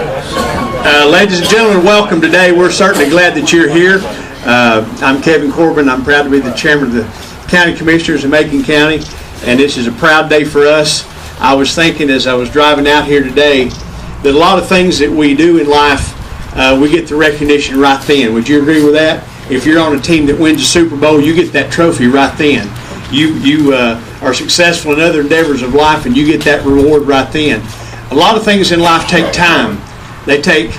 Ladies and gentlemen, welcome today. We're certainly glad that you're here. I'm Kevin Corbin. I'm proud to be the chairman of the County Commissioners of Macon County, and this is a proud day for us. I was thinking as I was driving out here today that a lot of things that we do in life, we get the recognition right then. Would you agree with that? If you're on a team that wins a Super Bowl, you get that trophy right then. You are successful in other endeavors of life, and you get that reward right then. A lot of things in life take time. They take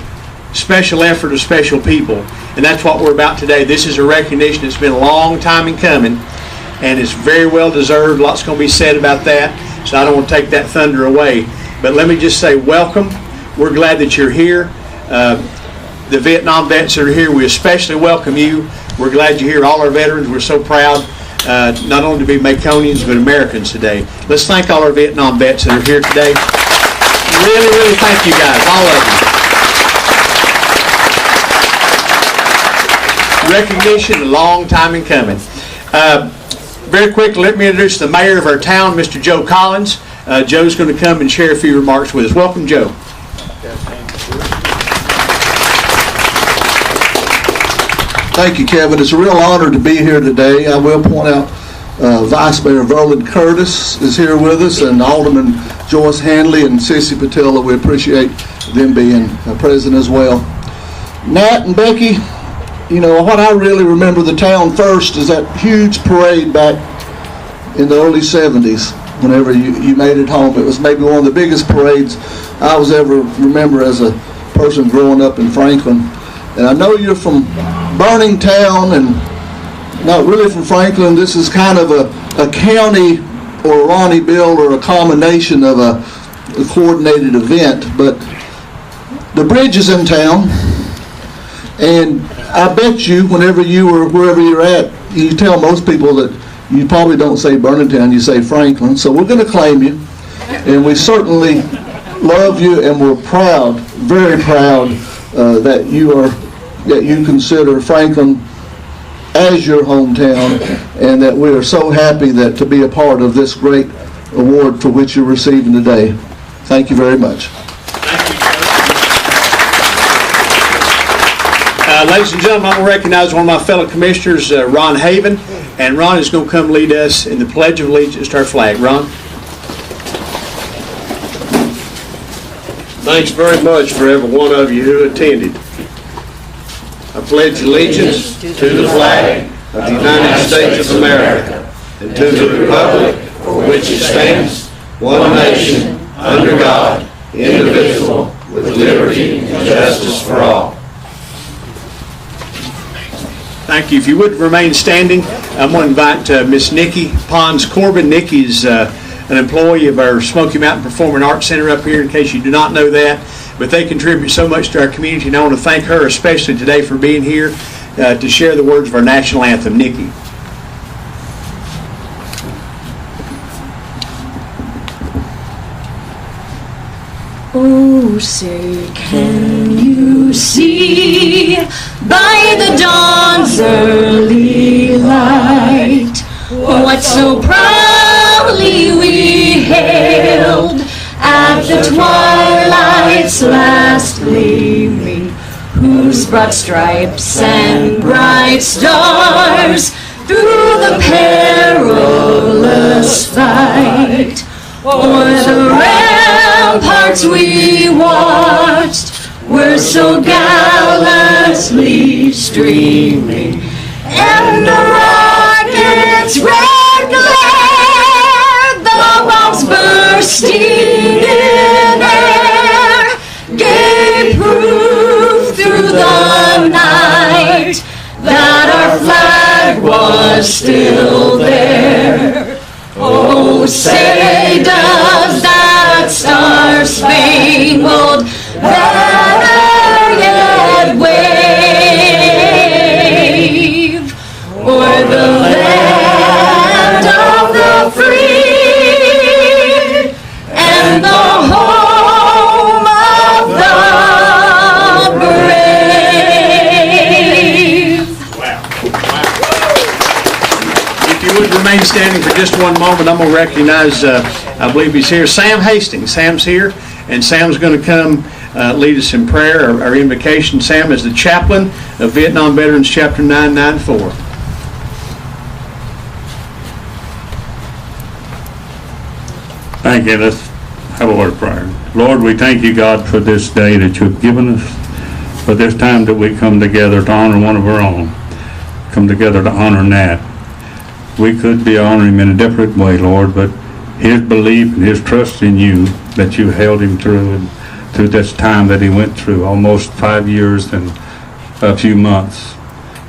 special effort of special people, and that's what we're about today. This is a recognition that's been a long time in coming, and it's very well deserved. Lots going to be said about that, so I don't want to take that thunder away. But let me just say welcome. We're glad that you're here. The Vietnam vets that are here, we especially welcome you. We're glad you're here. All our veterans, we're so proud not only to be Maconians but Americans today. Let's thank all our Vietnam vets that are here today. Really, really thank you guys, all of you. Recognition, a long time in coming. Very quickly, let me introduce the mayor of our town, Mr. Joe Collins. Joe's going to come and share a few remarks with us. Welcome, Joe. Thank you, Kevin. It's a real honor to be here today. I will point out Vice Mayor Verlin Curtis is here with us, and Alderman Joyce Handley and Sissy Patella. We appreciate them being present as well. Nat and Becky, you know, what I really remember the town first is that huge parade back in the early 70s, whenever you made it home. It was maybe one of the biggest parades I was ever remember as a person growing up in Franklin. And I know you're from Burning Town and not really from Franklin. This is kind of a county or a Ronnie Bill or a combination of a coordinated event. But the bridge is in town, and I bet you whenever you were wherever you're at, you tell most people that you probably don't say Burning Town, you say Franklin. So we're going to claim you, and we certainly love you, and we're proud, very proud that you consider Franklin as your hometown, and that we are so happy that to be a part of this great award for which you're receiving today. Thank you very much. Ladies and gentlemen, I'm going to recognize one of my fellow commissioners, Ron Haven, and Ron is going to come lead us in the Pledge of Allegiance to our flag. Ron? Thanks very much for every one of you who attended. I pledge allegiance to the flag of the United States of America and to the republic for which it stands, one nation, under God, indivisible, with liberty and justice for all. Thank you. If you would remain standing, I'm going to invite Miss Nikki Pons Corbin. Nikki's an employee of our Smoky Mountain Performing Arts Center up here, in case you do not know that. But they contribute so much to our community, and I want to thank her especially today for being here to share the words of our national anthem. Nikki. Oh, say, can you see by the dawn's early light what so proudly we hailed at the twilight's last gleaming, whose broad stripes and bright stars through the perilous fight o'er the ramparts we watched were so gallantly streaming, and the rocket's red glare, the bombs bursting in air, gave proof through the night that our flag was still there. Oh, say does that star-spangled banner yet wave o'er the land of the free and the home of the brave? Wow. If you would remain standing for just one moment, I'm going to recognize, I believe he's here, Sam Hastings. Sam's here, and Sam's going to come lead us in prayer. Our invocation, Sam, is the chaplain of Vietnam Veterans, Chapter 994. Thank you. Let's have a word of prayer. Lord, we thank you, God, for this day that you've given us, for this time that we come together to honor one of our own, come together to honor Nat. We could be honoring him in a different way, Lord, but his belief and his trust in you, that you held him through this time that he went through, almost 5 years and a few months.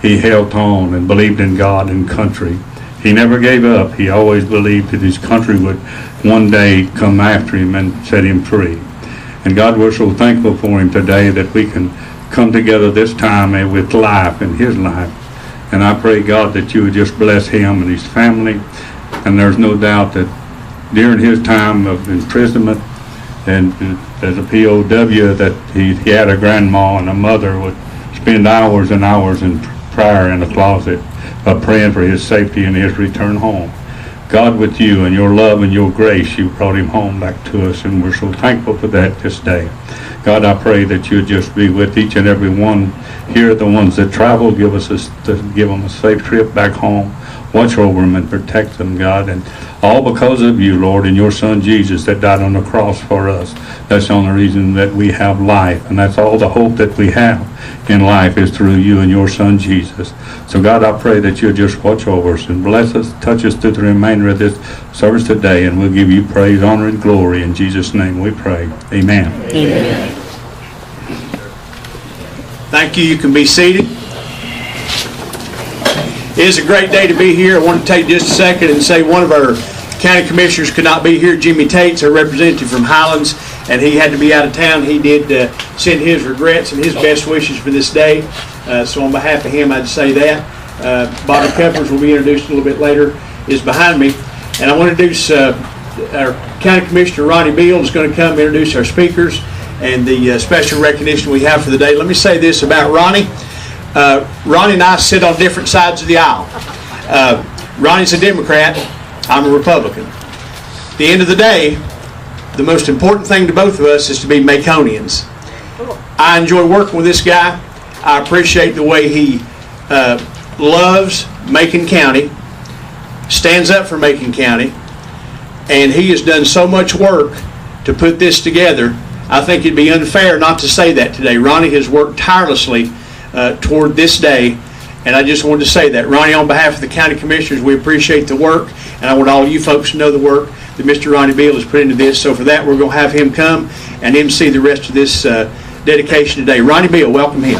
He held on and believed in God and country. He never gave up. He always believed that his country would one day come after him and set him free. And God, we're so thankful for him today that we can come together this time with life in his life. And I pray, God, that you would just bless him and his family. And there's no doubt that during his time of imprisonment and as a POW, that he had a grandma and a mother would spend hours and hours in prayer in the closet, praying for his safety and his return home. God, with you and your love and your grace, you brought him home back to us, and we're so thankful for that this day. God, I pray that you just be with each and every one here, the ones that travel, give them a safe trip back home. Watch over them and protect them, God, and all because of you, Lord, and your Son Jesus that died on the cross for us. That's the only reason that we have life, and that's all the hope that we have in life is through you and your Son Jesus. So, God, I pray that you'll just watch over us and bless us, touch us through the remainder of this service today, and we'll give you praise, honor, and glory. In Jesus' name we pray. Amen. Amen. Thank you. You can be seated. It is a great day to be here. I want to take just a second and say one of our county commissioners could not be here. Jimmy Tate's our representative from Highlands, and he had to be out of town. He did send his regrets and his best wishes for this day. So on behalf of him, I'd say that. Bobby Peppers will be introduced a little bit later, is behind me. And I want to introduce our county commissioner, Ronnie Beal, is going to come introduce our speakers and the special recognition we have for the day. Let me say this about Ronnie. Ronnie and I sit on different sides of the aisle. Ronnie's a Democrat. I'm a Republican. At the end of the day, the most important thing to both of us is to be Maconians. I enjoy working with this guy. I appreciate the way he loves Macon County, stands up for Macon County, and he has done so much work to put this together. I think it'd be unfair not to say that today. Ronnie has worked tirelessly toward this day, and I just wanted to say that. Ronnie, on behalf of the county commissioners, we appreciate the work, and I want all you folks to know the work that Mr. Ronnie Beal has put into this. So for that, we're going to have him come and MC the rest of this dedication today. Ronnie Beal, welcome him.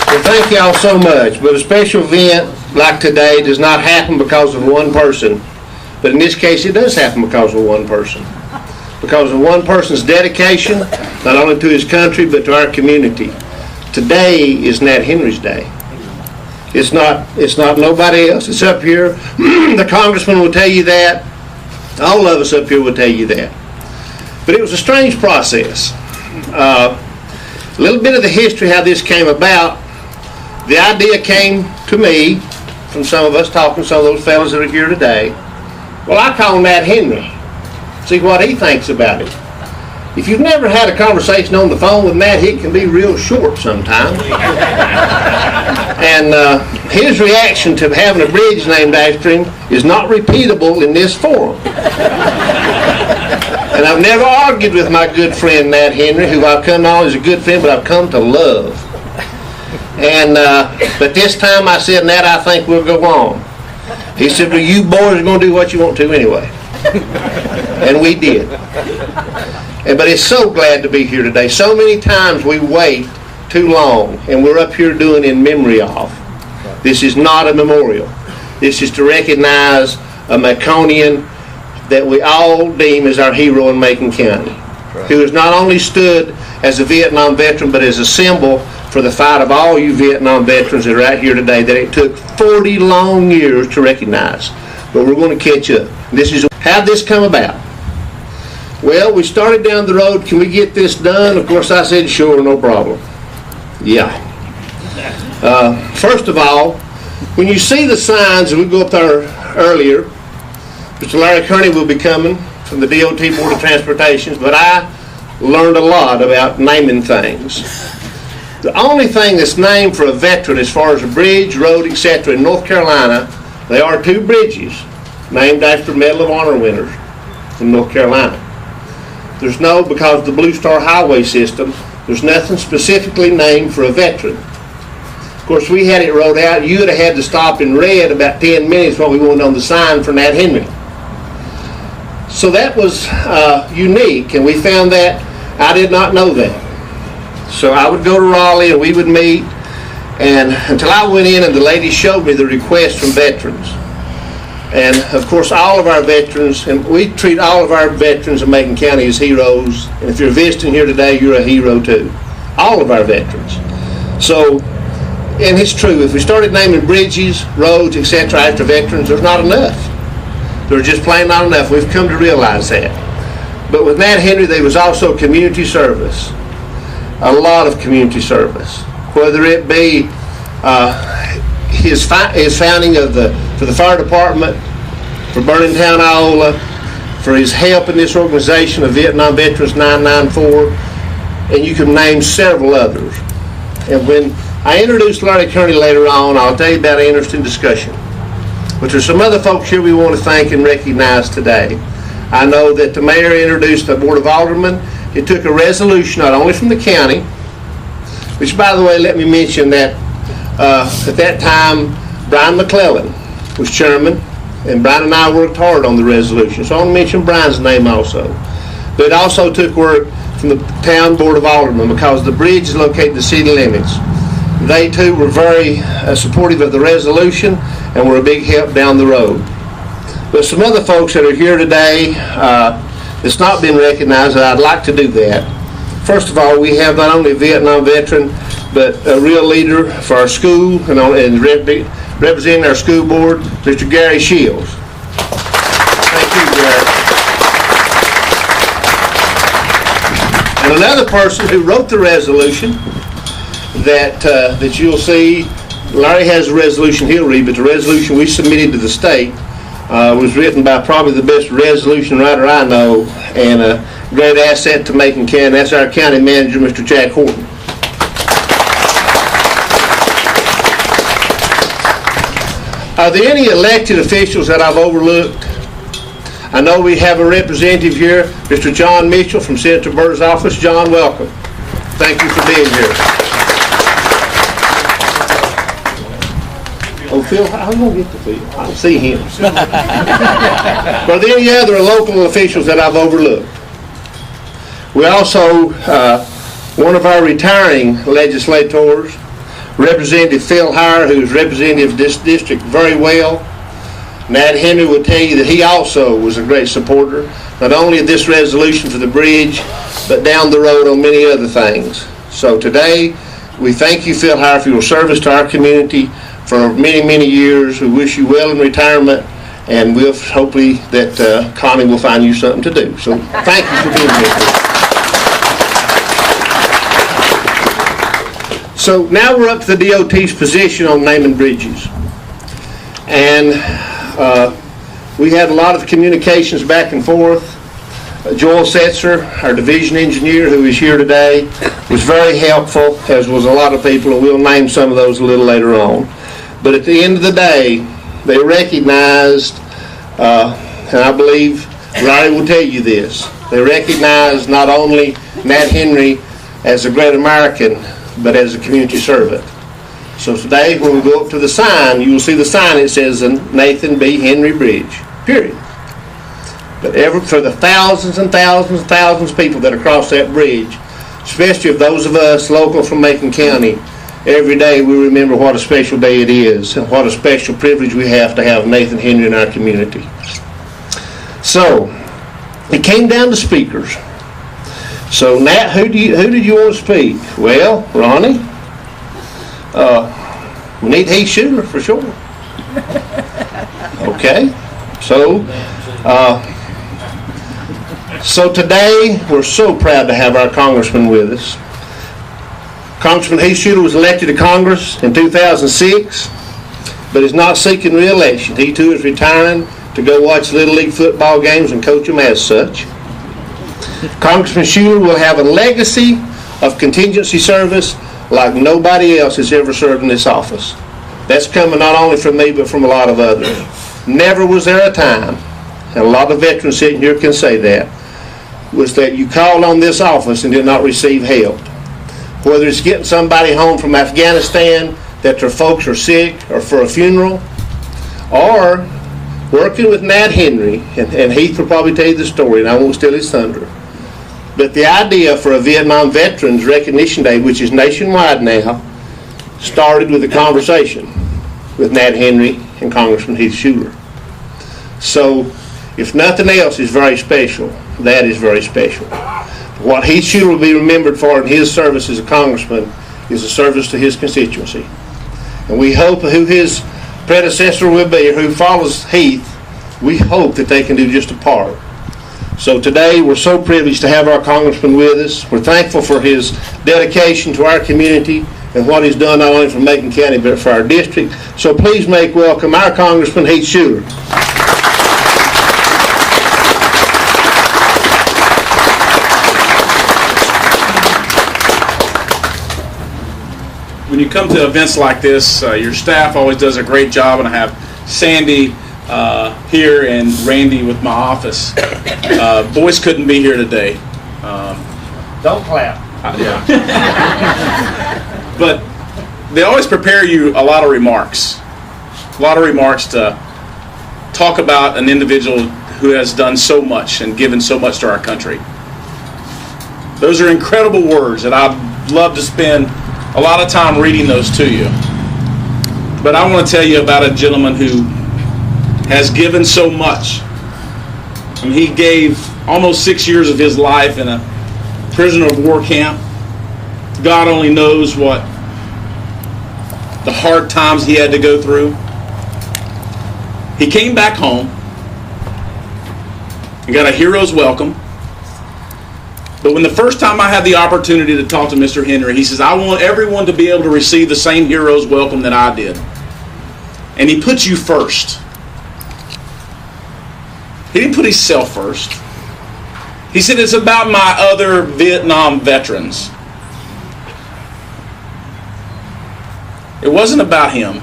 Well, thank y'all so much. But a special event like today does not happen because of one person. But in this case, it does happen because of one person. Because of one person's dedication, not only to his country, but to our community. Today is Nat Henry's day. It's not nobody else. It's up here. The congressman will tell you that. All of us up here will tell you that. But it was a strange process. A little bit of the history how this came about. The idea came to me from some of us talking to some of those fellows that are here today. Well, I call Nat Henry. See what he thinks about it. If you've never had a conversation on the phone with Nat, it can be real short sometimes. And his reaction to having a bridge named after him is not repeatable in this forum. And I've never argued with my good friend Nat Henry, who I've come not only as a good friend, but I've come to love. And but this time I said, Nat, I think we'll go on. He said, well, you boys are going to do what you want to anyway. And we did. But it's so glad to be here today. So many times we wait too long, and we're up here doing in memory of. This is not a memorial. This is to recognize a Maconian that we all deem as our hero in Macon County, who has not only stood as a Vietnam veteran, but as a symbol for the fight of all you Vietnam veterans that are out here today that it took 40 long years to recognize. But we're going to catch up. How'd this come about? Well, we started down the road. Can we get this done? Of course, I said, sure, no problem. Yeah. First of all, when you see the signs, and we go up there earlier, Mr. Larry Kearney will be coming from the DOT Board of Transportation, but I learned a lot about naming things. The only thing that's named for a veteran as far as a bridge, road, etc. in North Carolina, there are 2 bridges named after Medal of Honor winners in North Carolina. There's no, because of the Blue Star Highway system, there's nothing specifically named for a veteran. Of course, we had it wrote out. You would have had to stop and read about 10 minutes what we wanted on the sign for Nat Henry. So that was unique, and we found that. I did not know that. So I would go to Raleigh, and we would meet, and until I went in and the lady showed me the request from veterans. And of course, all of our veterans, and we treat all of our veterans of Macon County as heroes. And if you're visiting here today, you're a hero too. All of our veterans. So, and it's true, if we started naming bridges, roads, etc. after veterans, there's not enough. There's just plain not enough. We've come to realize that. But with Nat Henry, there was also community service. A lot of community service. Whether it be his founding for the fire department, for Burning Town, Iola, for his help in this organization of Vietnam Veterans 994, and you can name several others. And when I introduce Larry Kearney later on, I'll tell you about an interesting discussion. But there's some other folks here we want to thank and recognize today. I know that the mayor introduced the Board of Aldermen. It took a resolution not only from the county, which, by the way, let me mention that at that time, Brian McClellan was chairman, and Brian and I worked hard on the resolution. So I want to mention Brian's name also. But it also took work from the town Board of Aldermen, because the bridge is located in the city limits. They too were very supportive of the resolution and were a big help down the road. But some other folks that are here today that's not been recognized, and I'd like to do that. First of all, we have not only a Vietnam veteran, but a real leader for our school and representing our school board, Mr. Gary Shields. Thank you, Gary. And another person who wrote the resolution that you'll see, Larry has a resolution he'll read, but the resolution we submitted to the state was written by probably the best resolution writer I know, and a great asset to Macon County. That's our county manager, Mr. Jack Horton. Are there any elected officials that I've overlooked? I know we have a representative here, Mr. John Mitchell from Senator Burr's office. John, welcome. Thank you for being here. Oh, Phil, I'm going to get to Phil. I don't see him. Are there any other local officials that I've overlooked? We also, one of our retiring legislators, Representative Phil Hire, who is representative of this district very well. Nat Henry will tell you that he also was a great supporter, not only of this resolution for the bridge, but down the road on many other things. So today, we thank you, Phil Hire, for your service to our community for many, many years. We wish you well in retirement, and we'll hopefully that Connie will find you something to do. So thank you for being here. So now we're up to the DOT's position on naming bridges. And we had a lot of communications back and forth. Joel Setzer, our division engineer who is here today, was very helpful, as was a lot of people, and we'll name some of those a little later on. But at the end of the day, they recognized, and I believe Larry will tell you this, they recognized not only Nat Henry as a great American, but as a community servant. So today, when we go up to the sign, you will see the sign. It says Nathan B. Henry Bridge, period. But for the thousands and thousands and thousands of people that cross that bridge, especially of those of us local from Macon County, every day we remember what a special day it is and what a special privilege we have to have Nathan Henry in our community. So, it came down to speakers. So, Nat, who did you want to speak? Well, Ronnie, we need Heath Schuler for sure. Okay, so today we're so proud to have our congressman with us. Congressman Heath Schuler was elected to Congress in 2006, but is not seeking re-election. He too is retiring to go watch Little League football games and coach them as such. Congressman Schuler will have a legacy of contingency service like nobody else has ever served in this office. That's coming not only from me, but from a lot of others. Never was there a time, and a lot of veterans sitting here can say that, was that you called on this office and did not receive help. Whether it's getting somebody home from Afghanistan, that their folks are sick, or for a funeral, or working with Nat Henry, and Heath will probably tell you the story, and I won't steal his thunder. But the idea for a Vietnam Veterans Recognition Day, which is nationwide now, started with a conversation with Nat Henry and Congressman Heath Schuler. So, if nothing else is very special, that is very special. What Heath Schuler will be remembered for in his service as a congressman is a service to his constituency. And we hope who his predecessor will be, or who follows Heath, we hope that they can do just a part. So today we're so privileged to have our congressman with us. We're thankful for his dedication to our community and what he's done not only for Macon County but for our district. So please make welcome our Congressman Heath Schuler. When you come to events like this, your staff always does a great job, and I have Sandy here and Randy with my office. Boyce couldn't be here today. Don't clap. Yeah. But they always prepare you a lot of remarks to talk about an individual who has done so much and given so much to our country. Those are incredible words, and I'd love to spend a lot of time reading those to you. But I want to tell you about a gentleman who has given so much. I mean, he gave almost 6 years of his life in a prisoner of war camp. God only knows what the hard times he had to go through. He came back home and got a hero's welcome. But when the first time I had the opportunity to talk to Mr. Henry, he says, I want everyone to be able to receive the same hero's welcome that I did. And he put you first. He didn't put himself first. He said, it's about my other Vietnam veterans. It wasn't about him.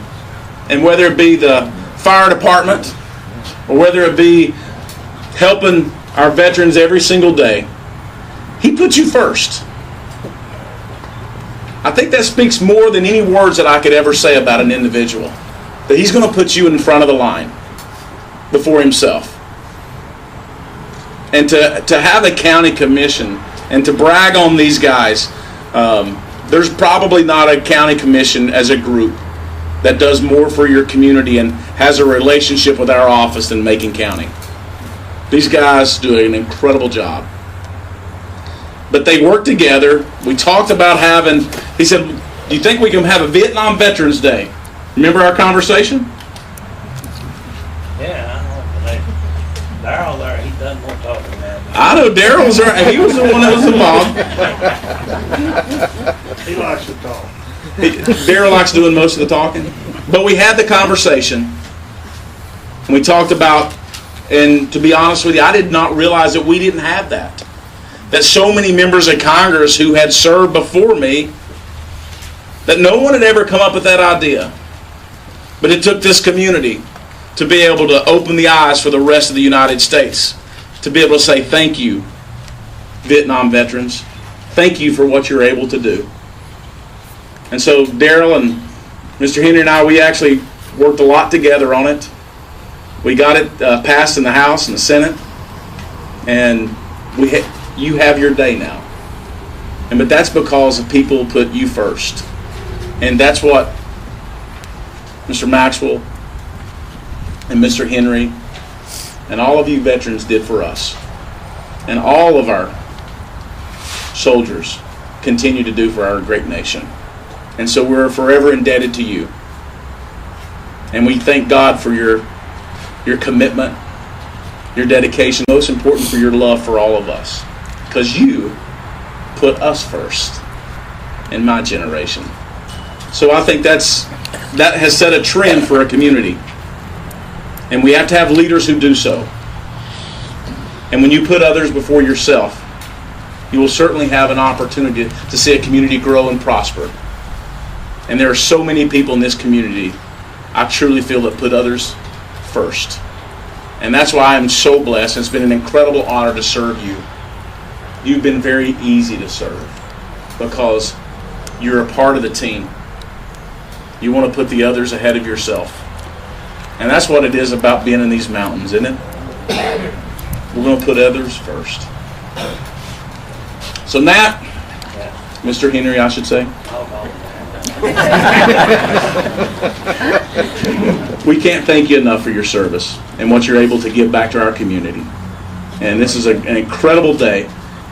And whether it be the fire department or whether it be helping our veterans every single day, he put you first. I think that speaks more than any words that I could ever say about an individual. That he's going to put you in front of the line before himself. And to have a county commission and to brag on these guys, there's probably not a county commission as a group that does more for your community and has a relationship with our office than Macon County. These guys do an incredible job. But they work together. We talked about having, he said, do you think we can have a Vietnam Veterans Day? Remember our conversation? Yeah, Darryl there, he done more talking than that. I know Darryl was there. He was the one that was involved. He likes to talk. Darryl likes doing most of the talking. But we had the conversation. And we talked about, and to be honest with you, I did not realize that we didn't have that. That so many members of Congress who had served before me, that no one had ever come up with that idea. But it took this community to be able to open the eyes for the rest of the United States, to be able to say thank you, Vietnam veterans. Thank you for what you're able to do. And so Darryl and Mr. Henry and I, we actually worked a lot together on it. We got it passed in the House and the Senate, and you have your day now. But that's because the people put you first. And that's what Mr. Maxwell and Mr. Henry and all of you veterans did for us. And all of our soldiers continue to do for our great nation. And so we're forever indebted to you. And we thank God for your commitment, your dedication, most important for your love for all of us. Because you put us first in my generation. So I think that has set a trend for a community. And we have to have leaders who do so. And when you put others before yourself, you will certainly have an opportunity to see a community grow and prosper. And there are so many people in this community, I truly feel, that put others first. And that's why I'm so blessed. It's been an incredible honor to serve you. You've been very easy to serve because you're a part of the team. You want to put the others ahead of yourself. And that's what it is about being in these mountains, isn't it? We're going to put others first. So Nat, Mr. Henry, I should say. We can't thank you enough for your service and what you're able to give back to our community. And this is an incredible day.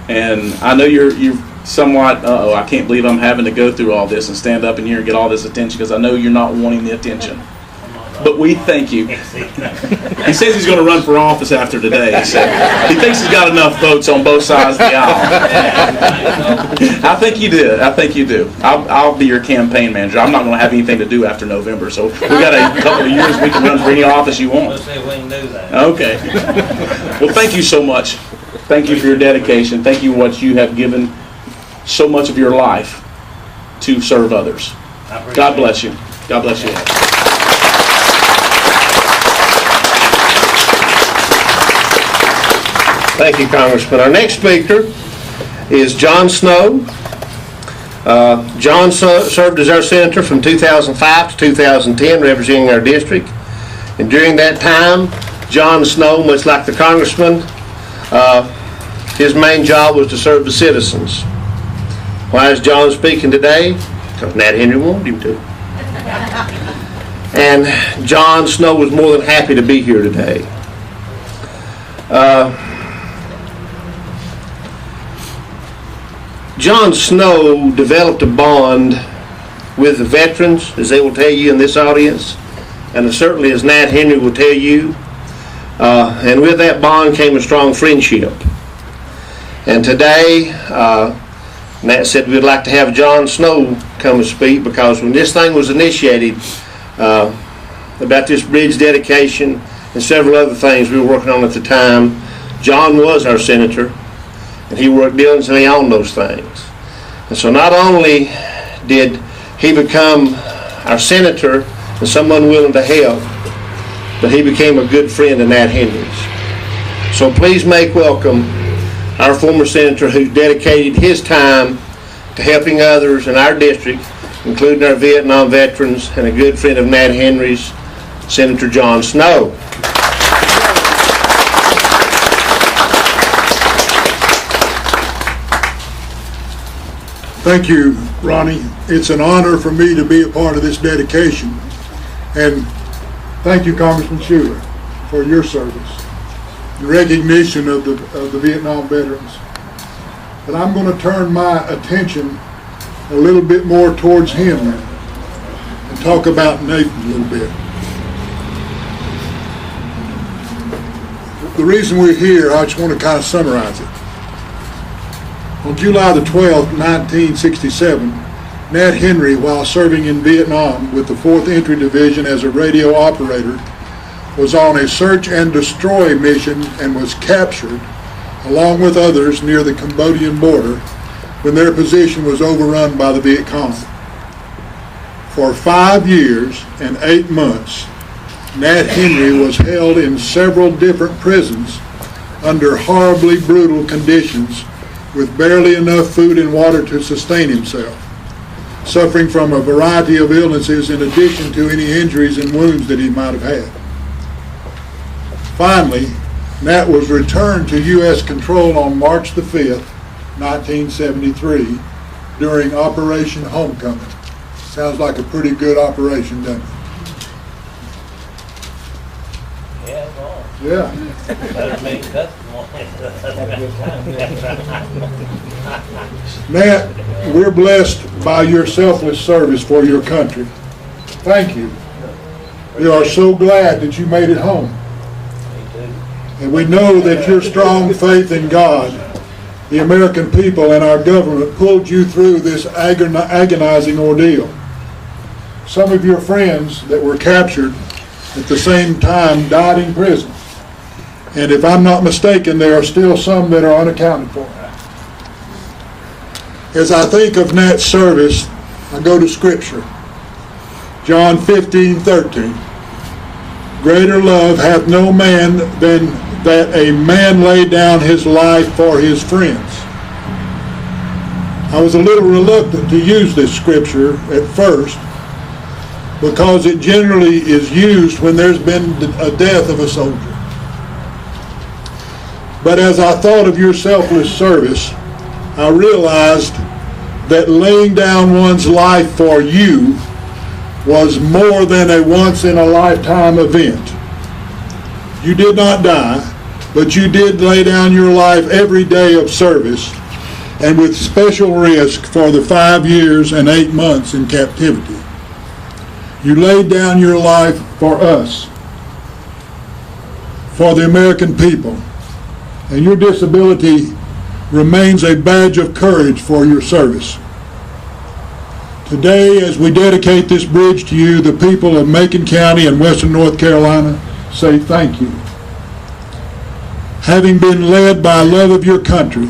And I know you're somewhat, I can't believe I'm having to go through all this and stand up in here and get all this attention, because I know you're not wanting the attention. But we thank you. He says he's going to run for office after today. He said he thinks he's got enough votes on both sides of the aisle. I think you do. I think you do. I'll be your campaign manager. I'm not going to have anything to do after November, so we got a couple of years we can run for any office you want. Let's see if we can do that. Okay. Well, thank you so much. Thank you for your dedication. Thank you for what you have given so much of your life to serve others. God bless you. God bless you. Thank you, Congressman. Our next speaker is John Snow. John served as our senator from 2005 to 2010, representing our district. And during that time, John Snow, much like the congressman, his main job was to serve the citizens. Why is John speaking today? Because Nat Henry wanted him to. And John Snow was more than happy to be here today. John Snow developed a bond with the veterans, as they will tell you in this audience, and certainly as Nat Henry will tell you. And with that bond came a strong friendship. And today, Nat said we'd like to have John Snow come and speak, because when this thing was initiated, about this bridge dedication and several other things we were working on at the time, John was our senator, and he worked diligently on those things. And so not only did he become our senator and someone willing to help, but he became a good friend of Nat Henry's. So please make welcome our former senator who dedicated his time to helping others in our district, including our Vietnam veterans, and a good friend of Nat Henry's, Senator John Snow. Thank you, Ronnie. It's an honor for me to be a part of this dedication. And thank you, Congressman Schuler, for your service in recognition of the Vietnam veterans. But I'm going to turn my attention a little bit more towards him now and talk about Nathan a little bit. The reason we're here, I just want to kind of summarize it. On July the 12th, 1967, Nat Henry, while serving in Vietnam with the 4th Infantry Division as a radio operator, was on a search and destroy mission and was captured, along with others, near the Cambodian border when their position was overrun by the Viet Cong. For 5 years and 8 months, Nat Henry was held in several different prisons under horribly brutal conditions, with barely enough food and water to sustain himself, suffering from a variety of illnesses in addition to any injuries and wounds that he might have had. Finally, Nat was returned to U.S. control on March the 5th, 1973, during Operation Homecoming. Sounds like a pretty good operation, doesn't it? Yeah, it's on. Yeah. Better make custom one. Nat, we're blessed by your selfless service for your country. Thank you. We are so glad that you made it home. And we know that your strong faith in God, the American people, and our government pulled you through this agonizing ordeal. Some of your friends that were captured at the same time died in prison. And if I'm not mistaken, there are still some that are unaccounted for. As I think of Nat's service, I go to Scripture. John 15:13. Greater love hath no man than that a man lay down his life for his friends. I was a little reluctant to use this scripture at first because it generally is used when there's been a death of a soldier. But as I thought of your selfless service, I realized that laying down one's life for you was more than a once-in-a-lifetime event. You did not die, but you did lay down your life every day of service, and with special risk for the 5 years and 8 months in captivity. You laid down your life for us, for the American people, and your disability remains a badge of courage for your service. Today, as we dedicate this bridge to you, the people of Macon County and Western North Carolina say thank you. Having been led by love of your country,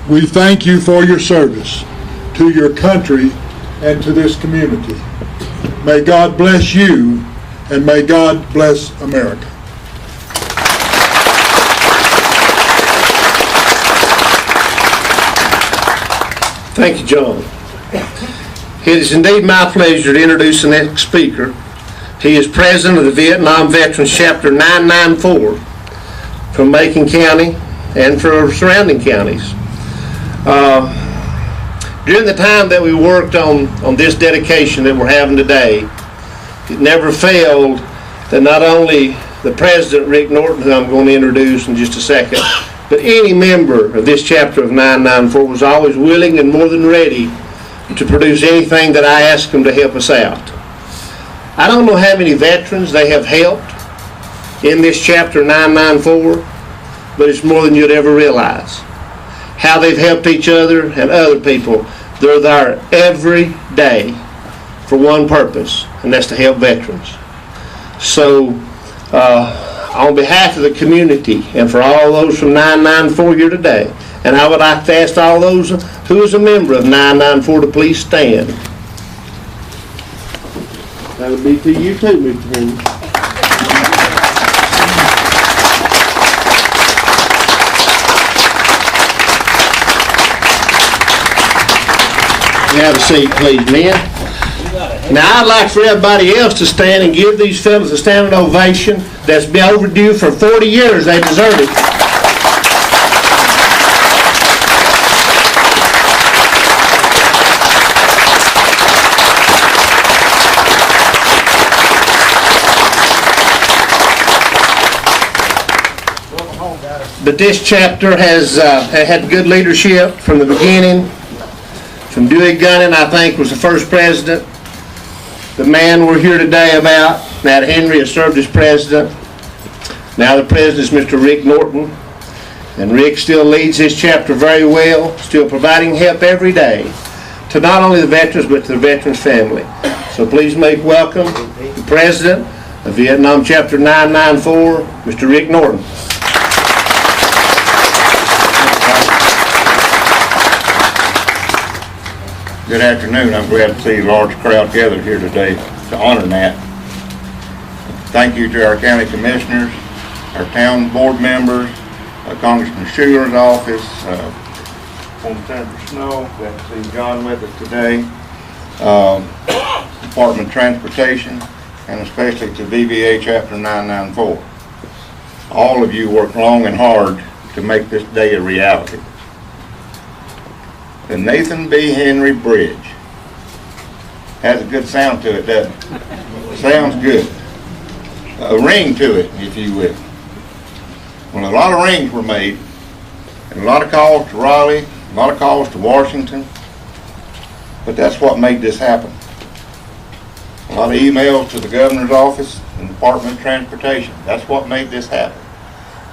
we thank you for your service to your country and to this community. May God bless you, and may God bless America. Thank you, John. It is indeed my pleasure to introduce the next speaker. He is president of the Vietnam Veterans Chapter 994 from Macon County and for surrounding counties. During the time that we worked on this dedication that we're having today, it never failed that not only the President, Rick Norton, who I'm going to introduce in just a second, but any member of this chapter of 994 was always willing and more than ready to produce anything that I asked them to help us out. I don't know how many veterans they have helped in this chapter 994, but it's more than you'd ever realize. How they've helped each other and other people. They're there every day for one purpose, and that's to help veterans. So, on behalf of the community and for all those from 994 here today, and I would like to ask all those who is a member of 994 to please stand. That would be to you too, Mr. Henry. Have a seat, please, men. Now, I'd like for everybody else to stand and give these fellas a standing ovation that's been overdue for 40 years. They deserve it. But this chapter has had good leadership from the beginning. From Dewey Gunning, I think, was the first president. The man we're here today about, Nat Henry, has served as president. Now the president is Mr. Rick Norton. And Rick still leads this chapter very well, still providing help every day to not only the veterans, but to the veterans' family. So please make welcome the president of Vietnam Chapter 994, Mr. Rick Norton. Good afternoon. I'm glad to see a large crowd gathered here today to honor Nat. Thank you to our county commissioners, our town board members, Congressman Schuler's office, former Senator Snow, glad to see John with us today, Department of Transportation, and especially to VVA Chapter 994. All of you worked long and hard to make this day a reality. The Nathan B. Henry Bridge has a good sound to it, doesn't it? Sounds good. A ring to it, if you will. Well, a lot of rings were made, and a lot of calls to Raleigh, a lot of calls to Washington, but that's what made this happen. A lot of emails to the governor's office and Department of Transportation. That's what made this happen.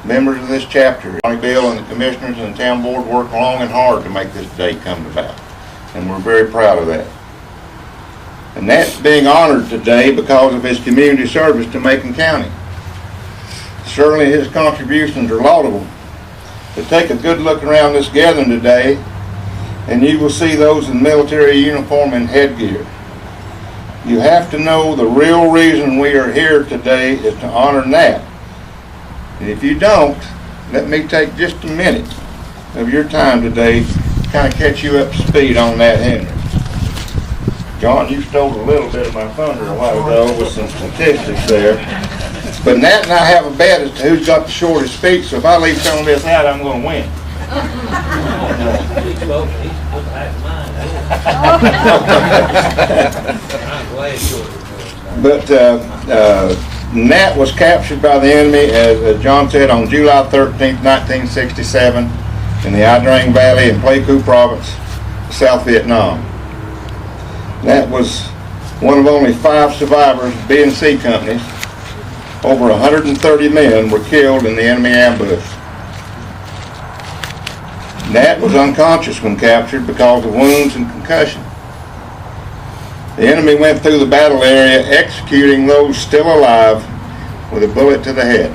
Members of this chapter, Johnny Bill and the commissioners and the town board worked long and hard to make this day come about, and we're very proud of that. And that's being honored today because of his community service to Macon County. Certainly his contributions are laudable. But take a good look around this gathering today, and you will see those in military uniform and headgear. You have to know the real reason we are here today is to honor Nat. And if you don't, let me take just a minute of your time today to kind of catch you up to speed on Nat Henry. John, you stole a little bit of my thunder a while ago with some statistics there. But Nat and I have a bet as to who's got the shortest speech, so if I leave some of this out, I'm going to win. But Nat was captured by the enemy, as John said, on July 13th, 1967, in the Ia Drang Valley in Pleiku Province, South Vietnam. Nat was one of only 5 survivors of B&C companies. Over 130 men were killed in the enemy ambush. Nat was unconscious when captured because of wounds and concussion. The enemy went through the battle area, executing those still alive with a bullet to the head.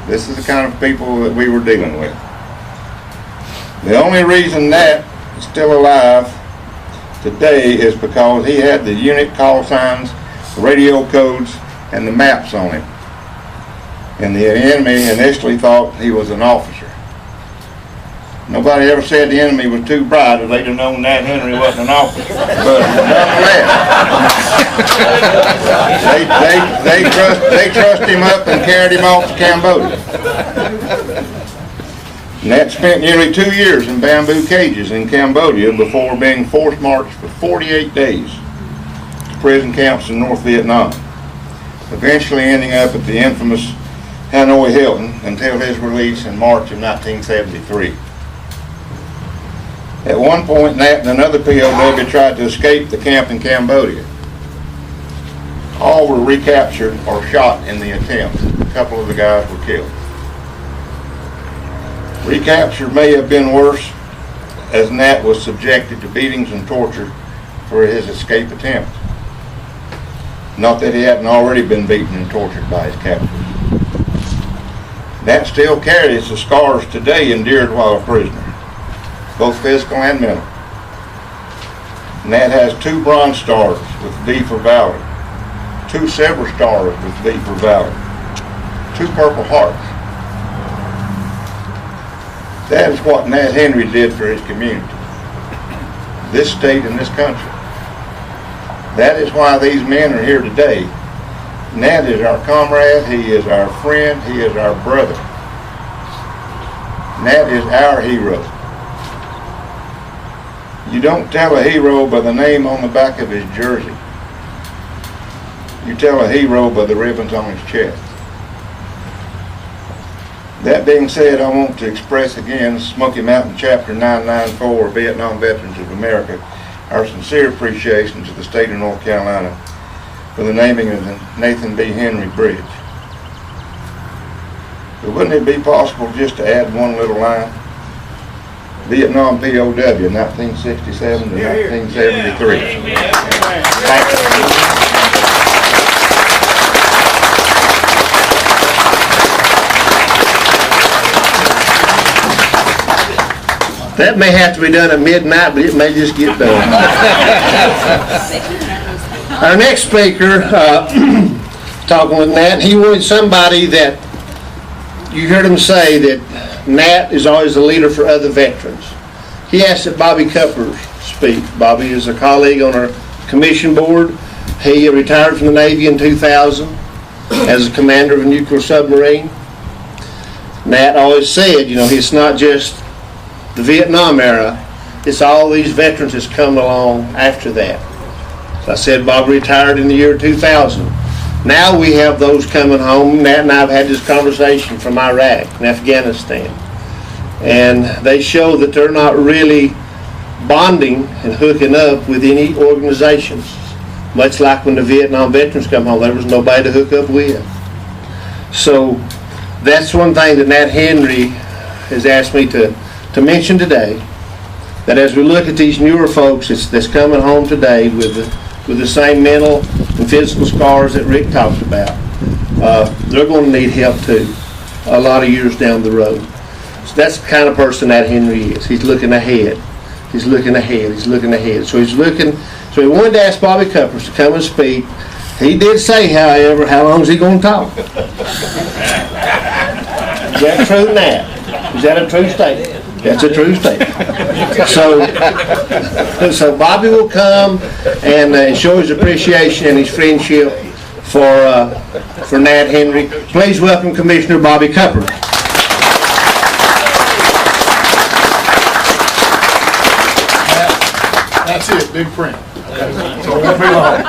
This is the kind of people that we were dealing with. The only reason Nat is still alive today is because he had the unit call signs, the radio codes, and the maps on him. And the enemy initially thought he was an officer. Nobody ever said the enemy was too bright, or they'd have known Nat Henry wasn't an officer. But nonetheless, they trussed him up and carried him off to Cambodia. Nat spent nearly 2 years in bamboo cages in Cambodia before being forced marched for 48 days to prison camps in North Vietnam, eventually ending up at the infamous Hanoi Hilton until his release in March of 1973. At one point, Nat and another POW tried to escape the camp in Cambodia. All were recaptured or shot in the attempt. A couple of the guys were killed. Recapture may have been worse, as Nat was subjected to beatings and torture for his escape attempt. Not that he hadn't already been beaten and tortured by his captors. Nat still carries the scars today endured while a prisoner, both physical and mental. Nat has 2 Bronze Stars with V for Valor, 2 Silver Stars with V for Valor, 2 Purple Hearts. That is what Nat Henry did for his community, this state and this country. That is why these men are here today. Nat is our comrade, he is our friend, he is our brother. Nat is our hero. You don't tell a hero by the name on the back of his jersey. You tell a hero by the ribbons on his chest. That being said, I want to express again Smoky Mountain Chapter 994, Vietnam Veterans of America, our sincere appreciation to the state of North Carolina for the naming of the Nathan B. Henry Bridge. But wouldn't it be possible just to add one little line? Vietnam POW, 1967 to 1973. Thank you. That may have to be done at midnight, but it may just get done. Our next speaker, talking with Nat, he wanted somebody that, you heard him say that Nat is always a leader for other veterans. He asked that Bobby Cupper speak. Bobby is a colleague on our commission board. He retired from the Navy in 2000 as a commander of a nuclear submarine. Nat always said, it's not just the Vietnam era, it's all these veterans that's come along after that. So I said Bob retired in the year 2000. Now we have those coming home. Nat and I have had this conversation from Iraq and Afghanistan. And they show that they're not really bonding and hooking up with any organizations. Much like when the Vietnam veterans come home, there was nobody to hook up with. So that's one thing that Nat Henry has asked me to mention today, that as we look at these newer folks that's coming home today with with the same mental and physical scars that Rick talked about. They're going to need help too, a lot of years down the road. So that's the kind of person that Henry is. He's looking ahead. He's looking ahead. He's looking ahead. So he wanted to ask Bobby Cuppers to come and speak. He did say, however, how long is he going to talk? Is that true, Nat? Is that a true statement? That's a true statement. So Bobby will come and show his appreciation and his friendship for Nat Henry. Please welcome Commissioner Bobby Cuppers. That's it, big print. So it won't be long.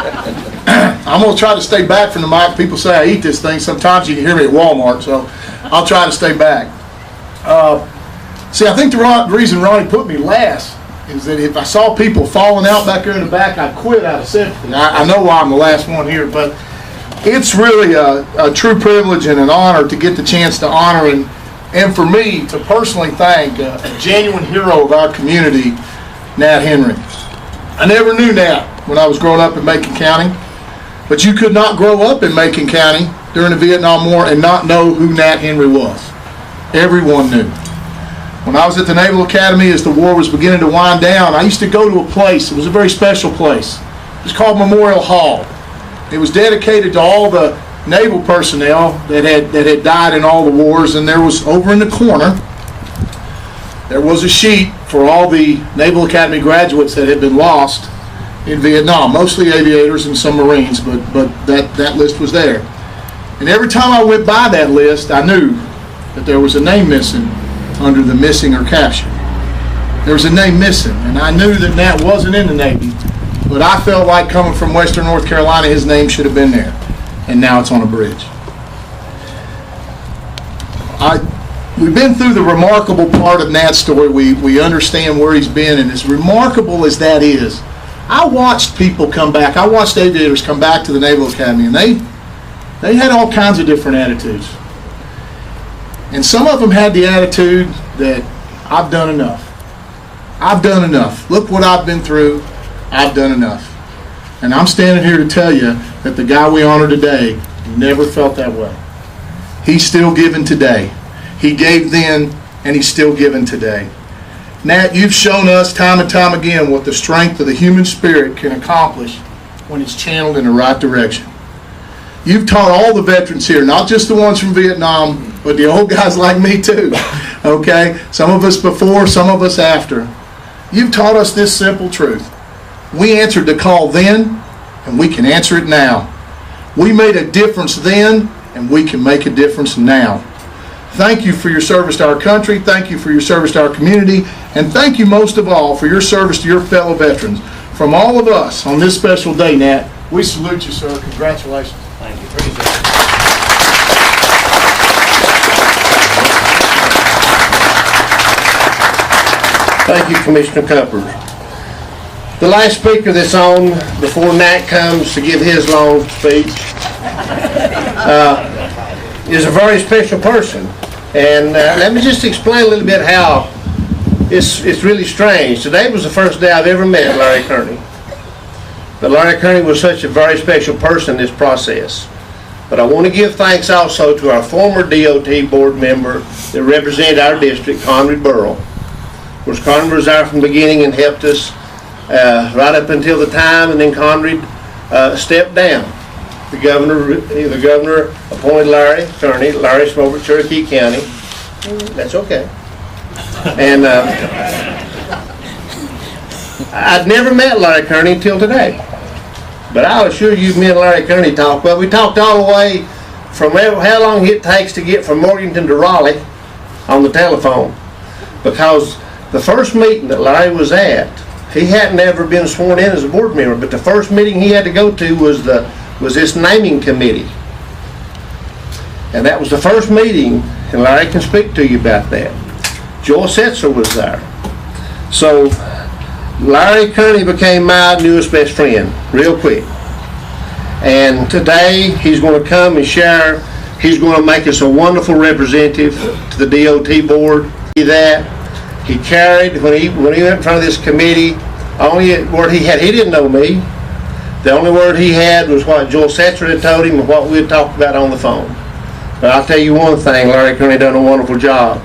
I'm going to try to stay back from the mic. People say I eat this thing. Sometimes you can hear me at Walmart, so I'll try to stay back. See, I think the reason Ronnie put me last is that if I saw people falling out back there in the back, I'd quit out of sympathy. I know why I'm the last one here, but it's really a true privilege and an honor to get the chance to honor and for me to personally thank a genuine hero of our community, Nat Henry. I never knew Nat when I was growing up in Macon County, but you could not grow up in Macon County during the Vietnam War and not know who Nat Henry was. Everyone knew. When I was at the Naval Academy as the war was beginning to wind down, I used to go to a place. It was a very special place. It was called Memorial Hall. It was dedicated to all the naval personnel that had died in all the wars, and there was, over in the corner, there was a sheet for all the Naval Academy graduates that had been lost in Vietnam, mostly aviators and some Marines, but that list was there. And every time I went by that list, I knew that there was a name missing under the missing or captured. There was a name missing, and I knew that Nat wasn't in the Navy, but I felt like coming from Western North Carolina, his name should have been there, and now it's on a bridge. We've been through the remarkable part of Nat's story. We understand where he's been, and as remarkable as that is, I watched people come back. I watched aviators come back to the Naval Academy, and they had all kinds of different attitudes. And some of them had the attitude that I've done enough. I've done enough. Look what I've been through. I've done enough. And I'm standing here to tell you that the guy we honor today never felt that way. He's still giving today. He gave then, and he's still giving today. Nat, you've shown us time and time again what the strength of the human spirit can accomplish when it's channeled in the right direction. You've taught all the veterans here, not just the ones from Vietnam, but the old guys like me too, okay? Some of us before, some of us after. You've taught us this simple truth. We answered the call then, and we can answer it now. We made a difference then, and we can make a difference now. Thank you for your service to our country. Thank you for your service to our community. And thank you most of all for your service to your fellow veterans. From all of us on this special day, Nat, we salute you, sir. Congratulations. Thank you. Appreciate it. Thank you, Commissioner Cuppers. The last speaker that's on before Nat comes to give his long speech is a very special person. And let me just explain a little bit how it's really strange. Today was the first day I've ever met Larry Kearney. But Larry Kearney was such a very special person in this process. But I want to give thanks also to our former DOT board member that represented our district, Conrad Burrell. Of course, Conrad was there from the beginning and helped us right up until the time, and then Conrad stepped down. The governor appointed Larry Kearney. Larry's from over Cherokee County. That's okay. And I'd never met Larry Kearney until today. But I'll assure you, me and Larry Kearney talked. Well, we talked all the way from how long it takes to get from Morganton to Raleigh on the telephone. Because the first meeting that Larry was at, he hadn't ever been sworn in as a board member, but the first meeting he had to go to was this naming committee. And that was the first meeting, and Larry can speak to you about that. Joel Setzer was there. So Larry Kearney became my newest best friend real quick. And today he's going to come and share. He's going to make us a wonderful representative to the DOT board. That he carried when he went in front of this committee. Only word he didn't know me, The only word he had was what Joel Setzer had told him and what we had talked about on the phone. But I'll tell you one thing, Larry Kearney done a wonderful job.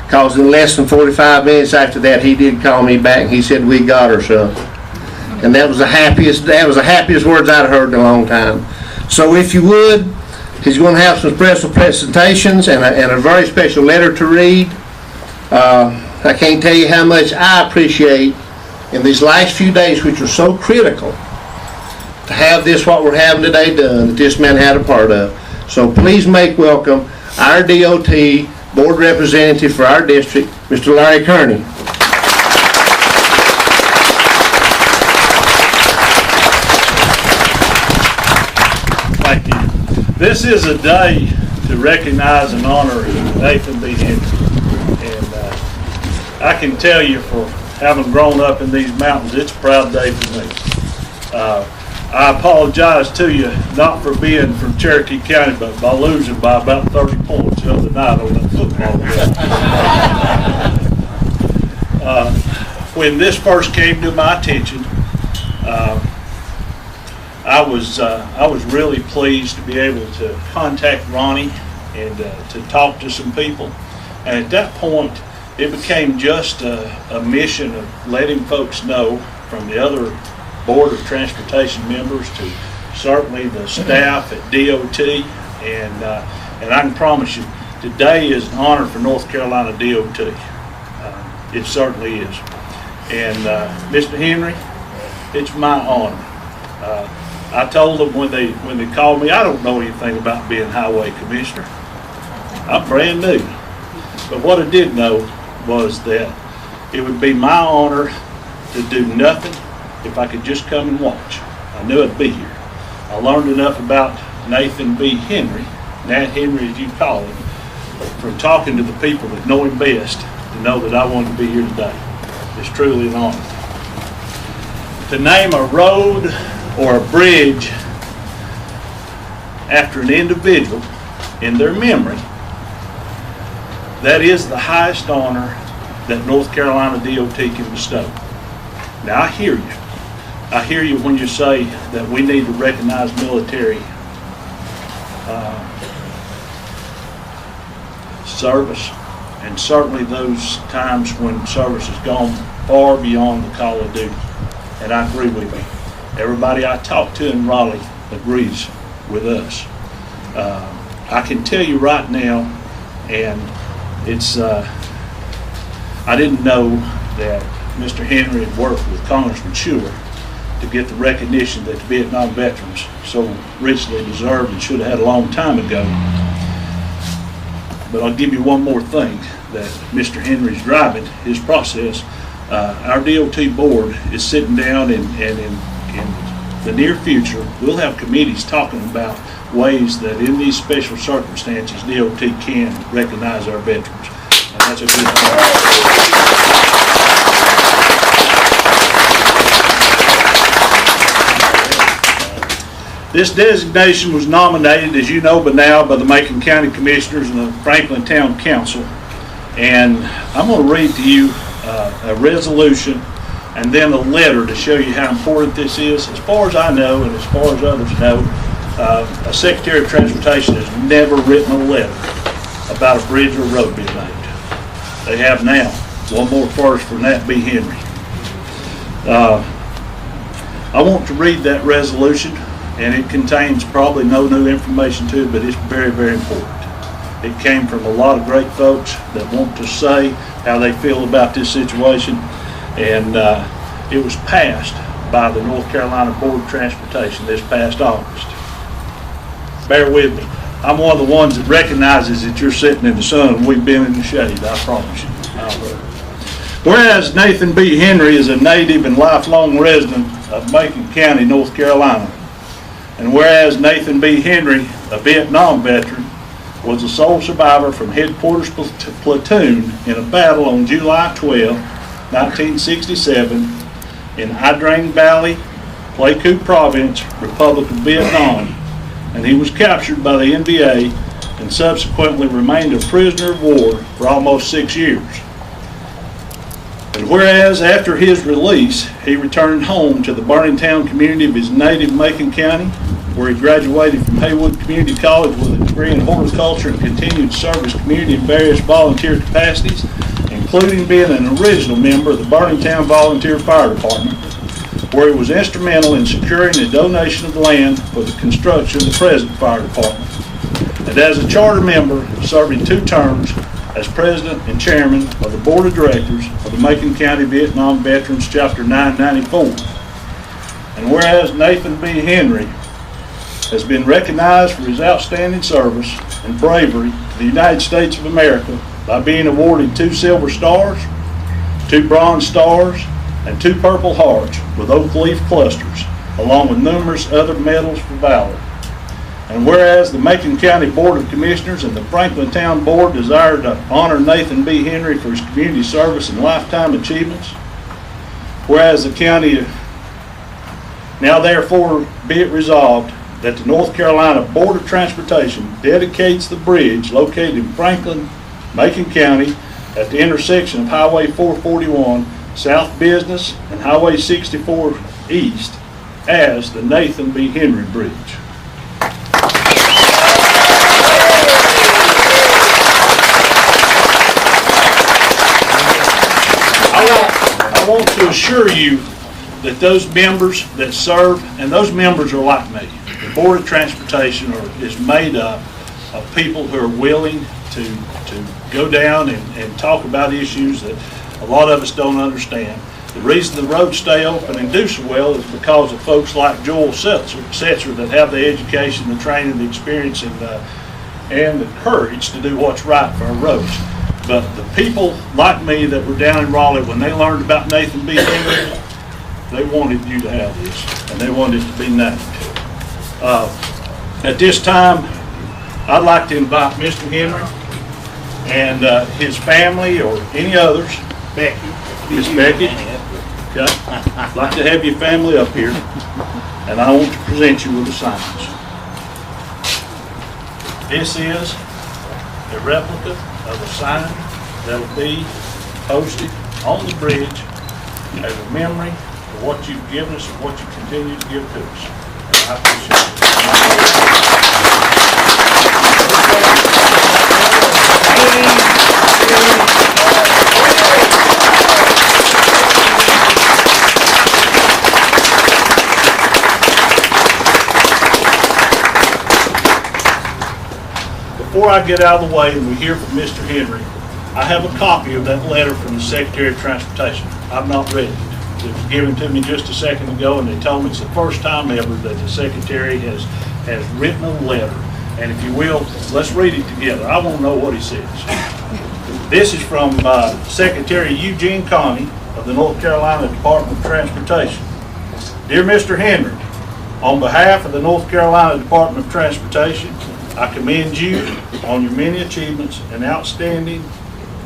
Because in less than 45 minutes after that, he did call me back and he said, "We got her, son." And that was the happiest words I'd heard in a long time. So if you would, he's going to have some special presentations and a very special letter to read. I can't tell you how much I appreciate in these last few days, which are so critical, to have this, what we're having today done, that this man had a part of. So please make welcome our DOT Board Representative for our district, Mr. Larry Kearney. Thank you. This is a day to recognize and honor Nathan B. Henry. And I can tell you, for having grown up in these mountains, it's a proud day for me. I apologize to you, not for being from Cherokee County, but by losing by about 30 points the other night on that football game. When this first came to my attention, I was really pleased to be able to contact Ronnie and to talk to some people. And at that point, it became just a mission of letting folks know, from the other Board of Transportation members to certainly the staff at DOT, and I can promise you, today is an honor for North Carolina DOT. It certainly is. And Mr. Henry, it's my honor. I told them when they called me, I don't know anything about being highway commissioner. I'm brand new. But what I did know was that it would be my honor to do nothing if I could just come and watch. I knew I'd be here. I learned enough about Nathan B. Henry, Nat Henry as you call him, from talking to the people that know him best, to know that I wanted to be here today. It's truly an honor. To name a road or a bridge after an individual in their memory, that is the highest honor that North Carolina DOT can bestow. Now, I hear you. I hear you when you say that we need to recognize military service, and certainly those times when service has gone far beyond the call of duty. And I agree with you. Everybody I talk to in Raleigh agrees with us. I can tell you right now, and it's I didn't know that Mr. Henry had worked with Congressman Schuler to get the recognition that the Vietnam veterans so richly deserved and should have had a long time ago. But I'll give you one more thing that Mr. Henry's driving, his process. Our DOT board is sitting down, and in the near future, we'll have committees talking about ways that in these special circumstances, DOT can recognize our veterans. And that's a good thing. This designation was nominated, as you know by now, by the Macon County Commissioners and the Franklin Town Council. And I'm going to read to you a resolution and then a letter to show you how important this is. As far as I know, and as far as others know, a Secretary of Transportation has never written a letter about a bridge or road being named. They have now. One more first for Nat B. Henry. I want to read that resolution, and it contains probably no new information to it, but it's very, very important. It came from a lot of great folks that want to say how they feel about this situation, and it was passed by the North Carolina Board of Transportation this past August. Bear with me. I'm one of the ones that recognizes that you're sitting in the sun and we've been in the shade, I promise you. Whereas Nathan B. Henry is a native and lifelong resident of Macon County, North Carolina, and whereas Nathan B. Henry, a Vietnam veteran, was the sole survivor from headquarters platoon in a battle on July 12, 1967 in Ia Valley, Pleiku Province, Republic of Vietnam, and he was captured by the NVA and subsequently remained a prisoner of war for almost 6 years. And whereas after his release, he returned home to the Barningtown community of his native Macon County, where he graduated from Haywood Community College with a degree in horticulture and continued to serve his community in various volunteer capacities, including being an original member of the Barningtown Volunteer Fire Department, where he was instrumental in securing a donation of land for the construction of the present fire department. And as a charter member, serving 2 terms as president and chairman of the board of directors of the Macon County Vietnam Veterans Chapter 994. And whereas Nathan B. Henry has been recognized for his outstanding service and bravery to the United States of America by being awarded 2 Silver Stars, 2 Bronze Stars, and 2 Purple Hearts with oak leaf clusters, along with numerous other medals for valor. And whereas the Macon County Board of Commissioners and the Franklin Town Board desire to honor Nathan B. Henry for his community service and lifetime achievements, whereas the county, now therefore be it resolved that the North Carolina Board of Transportation dedicates the bridge located in Franklin, Macon County at the intersection of Highway 441 South Business and Highway 64 East as the Nathan B. Henry Bridge. I want to assure you that those members that serve, and those members are like me, the Board of Transportation is made up of people who are willing to go down and talk about issues that a lot of us don't understand. The reason the roads stay open and do so well is because of folks like Joel Setzer that have the education, the training, the experience, and the courage to do what's right for our roads. But the people like me that were down in Raleigh, when they learned about Nathan B. Henry, they wanted you to have this, and they wanted it to be named. At this time, I'd like to invite Mr. Henry and his family or any others. Becky. Miss Becky. Okay. I'd like to have your family up here, and I want to present you with the signs. This is a replica of a sign that will be posted on the bridge as a memory of what you've given us and what you continue to give to us. And I appreciate it. Before I get out of the way and we hear from Mr. Henry, I have a copy of that letter from the Secretary of Transportation. I've not read it. It was given to me just a second ago, and they told me it's the first time ever that the Secretary has written a letter. And if you will, let's read it together. I want to know what he says. This is from Secretary Eugene Coney of the North Carolina Department of Transportation. Dear Mr. Henry, on behalf of the North Carolina Department of Transportation, I commend you on your many achievements and outstanding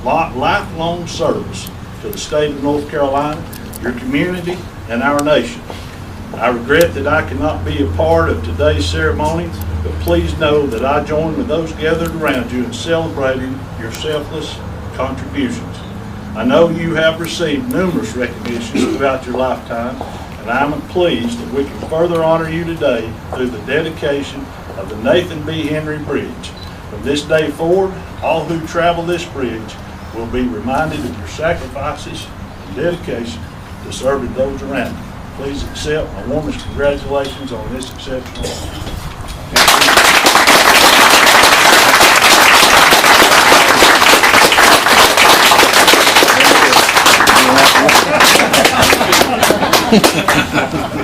lifelong service to the state of North Carolina, your community, and our nation. I regret that I cannot be a part of today's ceremony, but please know that I join with those gathered around you in celebrating your selfless contributions. I know you have received numerous recognitions throughout your lifetime, and I am pleased that we can further honor you today through the dedication of the Nathan B. Henry Bridge. From this day forward, all who travel this bridge will be reminded of your sacrifices and dedication to serving those around you. Please accept my warmest congratulations on this exceptional honor.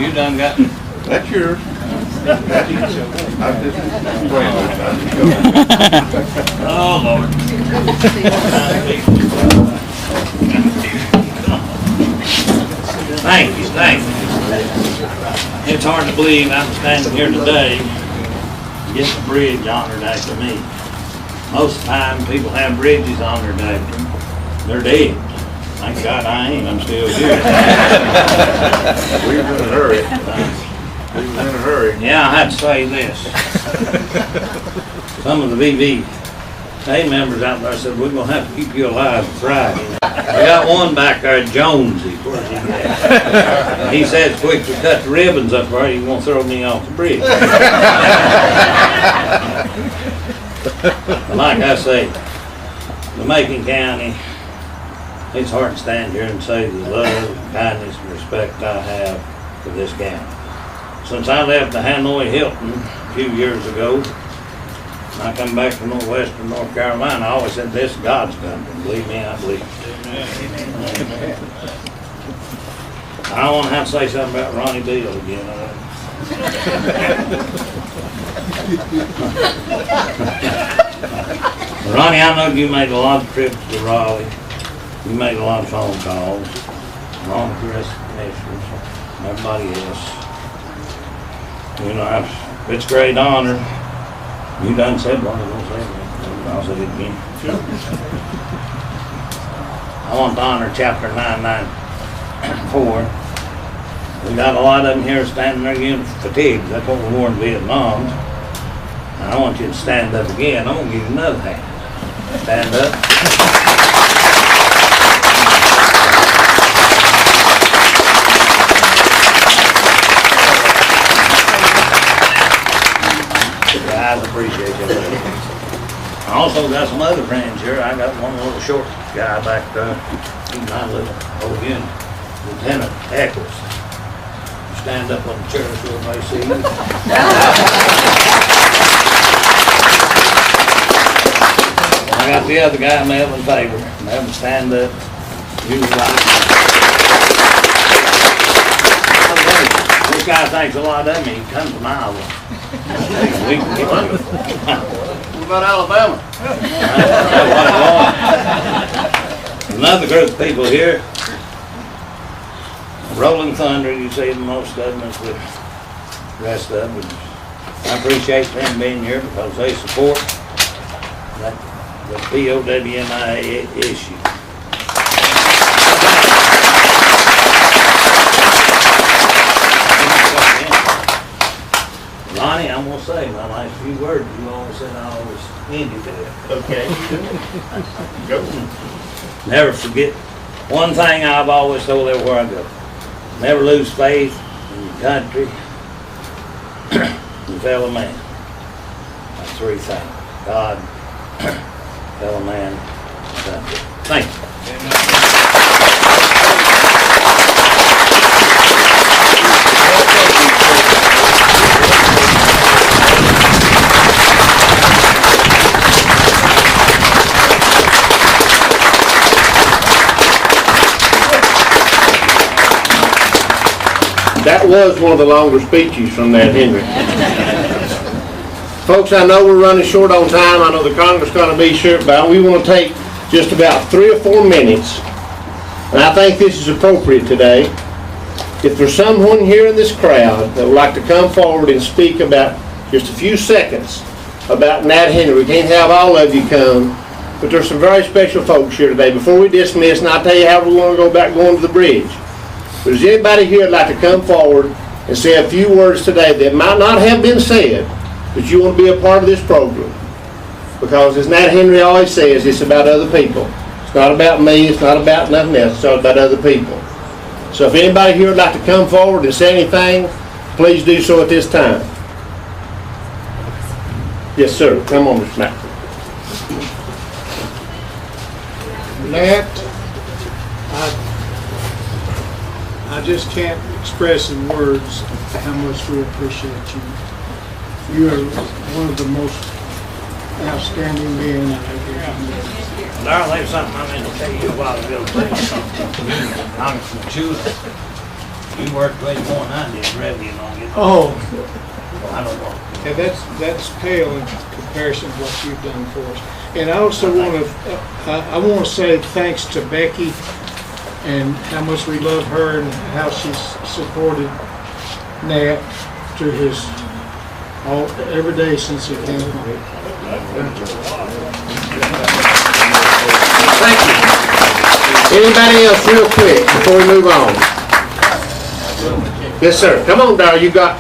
You done got. That's yours. Oh, Lord. Thank you, thank you. It's hard to believe I'm standing here today getting the bridge honored after me. Most of the time, people have bridges honored after them. They're dead. Thank God I ain't. I'm still here. We were in a hurry. We were in a hurry. Yeah, I had to say this. Some of the VV Hey, members out there said, we're gonna have to keep you alive Friday. I got one back there, Jonesy, where's he at? He says, quick to cut the ribbons up there, he won't throw me off the bridge. Like I say, the Macon County, it's hard to stand here and say the love, kindness, and respect I have for this county. Since I left the Hanoi Hilton a few years ago, I come back from northwestern North Carolina, I always said this is God's country. Believe me, I believe it. I don't want to have to say something about Ronnie Beal again. Ronnie, I know you made a lot of trips to Raleigh. You made a lot of phone calls, along with the rest of the commissioners, and everybody else. You know, it's a great honor. You done said one of those things. I'll say it again. I want to honor Chapter 994. We got a lot of them here standing there getting fatigued. That's what we wore in Vietnam. And I want you to stand up again. I'm going to give you another hand. Stand up. I appreciate it. I also got some other friends here. I got one little short guy back there. He's my little old unit, Lieutenant Eccles. Stand up on the chair so everybody see you. I got the other guy, Melvin Faber. Melvin, stand up. You This guy thinks a lot of me. He comes from Iowa. What about Alabama? Another group of people here. Rolling Thunder, you see most of them is the rest of them. I appreciate them being here because they support the POWMI issue. Lonnie, I'm going to say my last few words. You always said I always end you there. Okay. Go. Never forget. One thing I've always told everywhere I go. Never lose faith in your country, your fellow man. That's three things. God, fellow man, country. Thank you. That was one of the longer speeches from that, Henry. Folks, I know we're running short on time. I know the Congress is going to be short, but we want to take just about 3 or 4 minutes, and I think this is appropriate today. If there's someone here in this crowd that would like to come forward and speak about just a few seconds about Nat Henry, we can't have all of you come, but there's some very special folks here today. Before we dismiss, and I'll tell you how we're going to go about going to the bridge. But is anybody here that'd like to come forward and say a few words today that might not have been said, but you want to be a part of this program? Because as Nat Henry always says, it's about other people. It's not about me, it's not about nothing else, it's all about other people. So if anybody here would like to come forward and say anything, please do so at this time. Yes, sir. Come on, Mr. Mack. Nat, I just can't express in words how much we appreciate you. You are one of the most outstanding men I've ever met. Darrell, there's something I meant to tell you a while ago. Congressman Chula, you worked way more than I did revenue on it. Oh, I don't know. yeah, that's pale in comparison to what you've done for us. And I also want to say thanks to Becky and how much we love her and how she's supported Nat through his every day since he came home. Thank you. Anybody else real quick before we move on? Yes, sir. Come on, Darrell. You got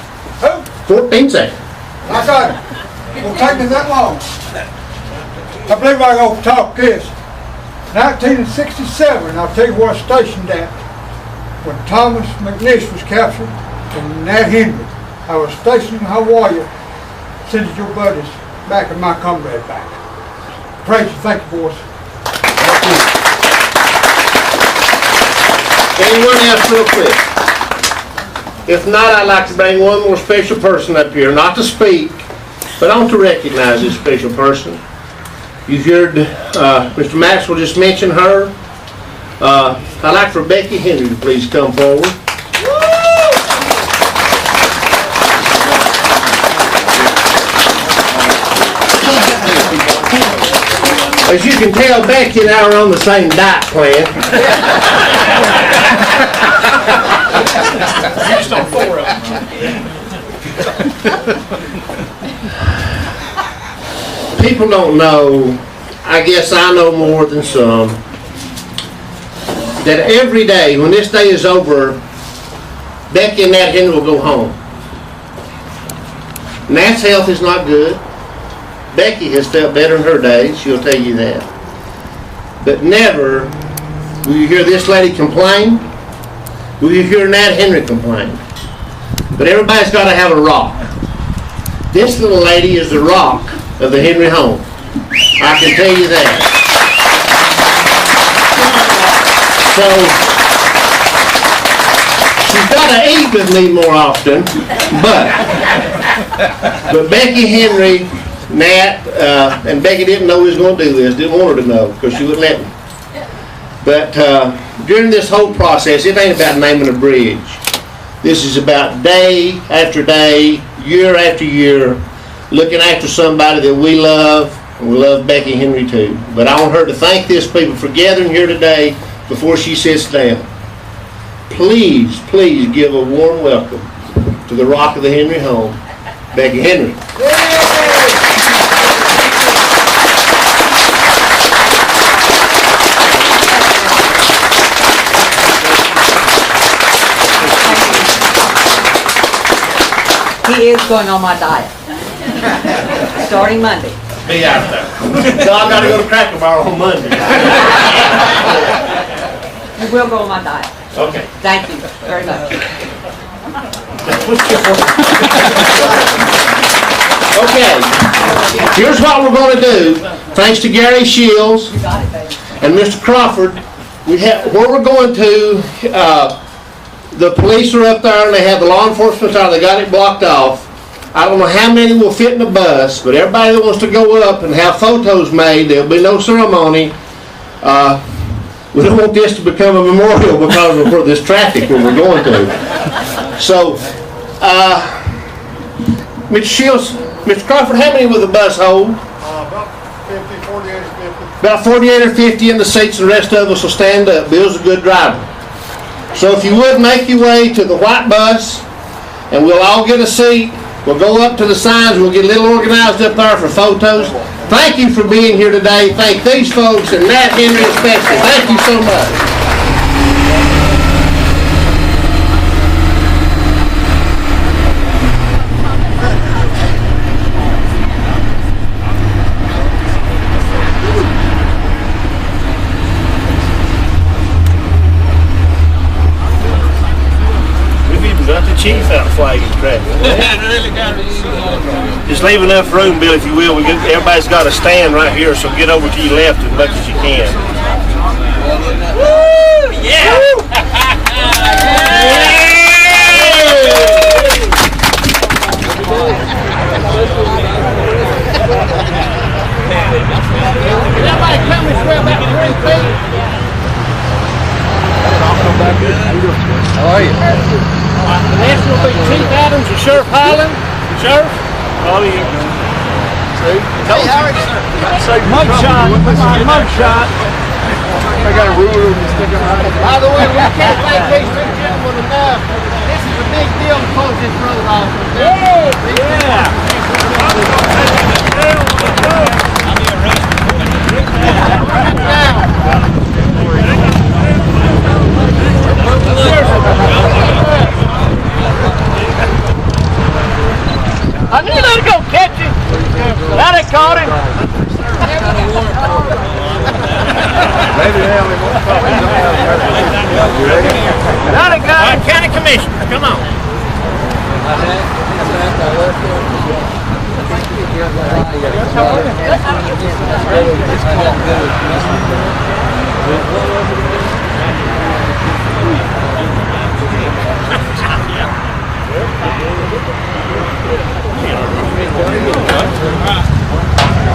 14 seconds. I got it. Won't take me that long. I believe I go talk this. 1967, I'll tell you what I stationed at. When Thomas McNish was captured and Nat Henry, I was stationed in Hawaii, sending your buddies back and my comrade back. Praise you, thank you, boys. Anyone else real quick? If not, I'd like to bring one more special person up here, not to speak, but I want to recognize this special person. You heard Mr. Maxwell just mention her. I'd like for Becky Henry to please come forward. As you can tell, Becky and I are on the same diet plan. Just on 4 of them. People don't know, I guess I know more than some, that every day, when this day is over, Becky and Nat Henry will go home. Nat's health is not good. Becky has felt better in her days, she'll tell you that. But never will you hear this lady complain, will you hear Nat Henry complain. But everybody's got to have a rock. This little lady is the rock of the Henry home. I can tell you that. So, she's got to eat with me more often, but Becky Henry, Nat, and Becky didn't know we was going to do this, didn't want her to know, because she wouldn't let me. But during this whole process, it ain't about naming a bridge. This is about day after day, year after year, looking after somebody that we love, and we love Becky Henry too. But I want her to thank this people for gathering here today before she sits down. Please, please give a warm welcome to the rock of the Henry home, Becky Henry. He is going on my diet. Starting Monday. Be out there. So I got to go to Cracker Barrel on Monday. You will go on my diet. Okay. Thank you very much. Okay. Here's what we're going to do. Thanks to Gary Shields You got it, baby. and Mr. Crawford, where we're going to, the police are up there and they have the law enforcement there. They got it blocked off. I don't know how many will fit in the bus, but everybody that wants to go up and have photos made, there'll be no ceremony. We don't want this to become a memorial because of this traffic where we're going to. So, Mr. Shields, Mr. Crawford, how many will the bus hold? About 50, 48 or 50. About 48 or 50 in the seats, and the rest of us will stand up. Bill's a good driver. So if you would, make your way to the white bus, and we'll all get a seat. We'll go up to the signs. We'll get a little organized up there for photos. Thank you for being here today. Thank these folks, and Nat Henry especially. Thank you so much. Got the chief out flagging crap. Just leave enough room, Bill, if you will. Everybody's got to stand right here, so get over to your left as much as you can. Woo! Yeah! Woo! Everybody come and swell back 3 feet. How are you? Next will be Chief Adams and Sheriff Highland. Sheriff? Oh, yeah. See? Hey, how are you, sir? Mugshot. Mugshot. I got a ruler and stick it right. By the way, we can't thank these two gentlemen enough. This is a big deal to close this road off. Yeah. I knew they were going to catch him. Now they caught him. County Commissioners, come on.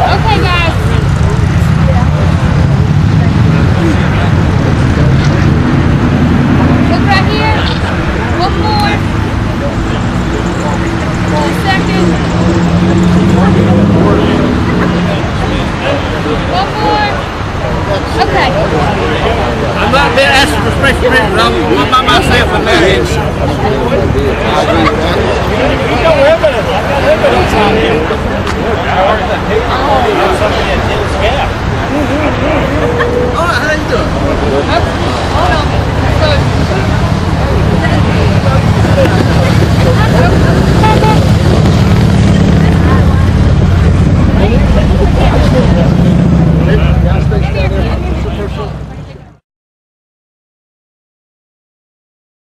Okay, guys. Look right here. One more. 2 seconds. One more. Okay. I'm not been asking for special reasons. I'm by myself in there.